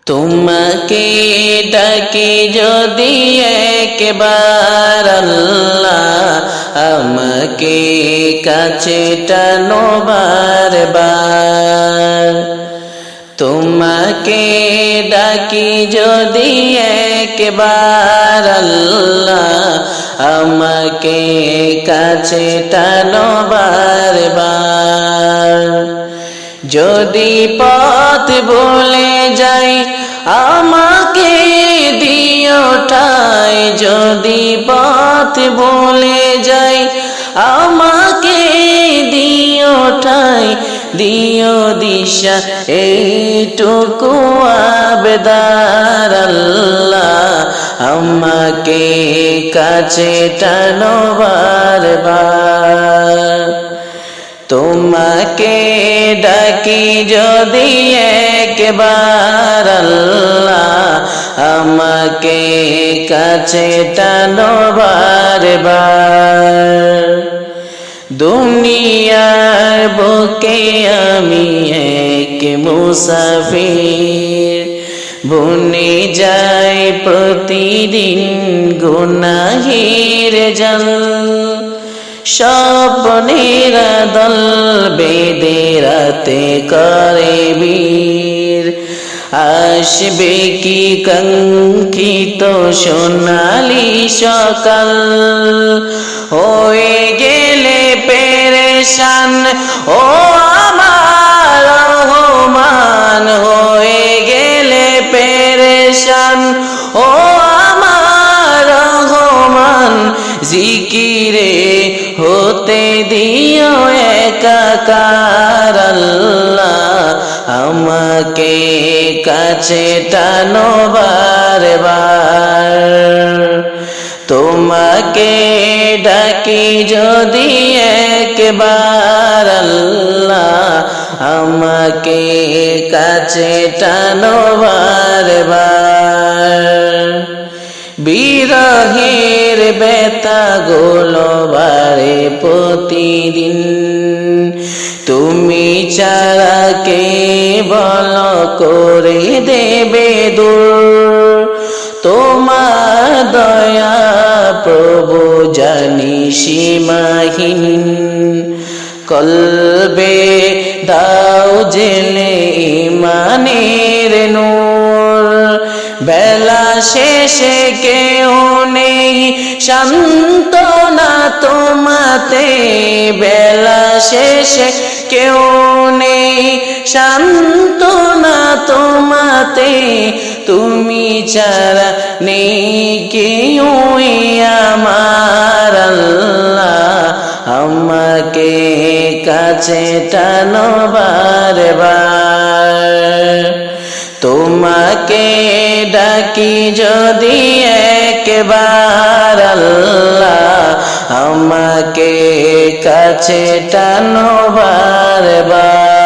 তোমাকে ডাকি যদি একবার আল্লাহ, আমাকে কাছে টানো বারবার। তোমাকে ডাকি যদি একবার আল্লাহ, আমাকে কাছে টানো বারবার। যদি পথ ভুলে যাই আমাকে দিও ঠাই, যদি পথ ভুলে যাই আমাকে দিও ঠাই, দিও দিশা এইটুকু আবেদার আল্লাহ, আমাকে কাছে টানো বারবার। তোমাকে ডাকি যদি একবার আল্লাহ, আমাকে কাছে টানো বারবার। দুনিয়ার বুকে আমি এক মুসাফির, বনে যাই প্রতিদিন গুনাহের জাল। স্বপ্নের দল বেঁধে রাতে করে বীর, আসবে কি কাঙ্ক্ষিত সোনালি সকাল। হয়ে গেলে পেরেশান ও আমার রহমান, হয়ে গেলে পেরেশান ও আমার রহমান। জিকিরে হতে দিও একাকার আল্লাহ, আমাকে কাছে টানো বারবার। তোমাকে ডাকি যদি একবার আল্লাহ, আমাকে কাছে টানো বারবার। বিরহের ব্যথা গুলো বাড়ে প্রতিদিন, তুমি ছাড়া কে বলো করে দেবে দূর। তোমার দয়া প্রভু জানি সীমাহীন, কলবে দাও জেলে ইমানের নূর। বেলা শেষে কেউ নেই সান্ত্বনা তোমাতে, বেলা শেষে কেউ নেই সান্ত্বনা তোমাতে। তুমি ছাড়া নেই কেউ আমার আল্লাহ, আমাকে কাছে টানো বারবার। তোমাকে ডাকি যদি একবার আল্লাহ, আমাকে কাছে টানো বারবার।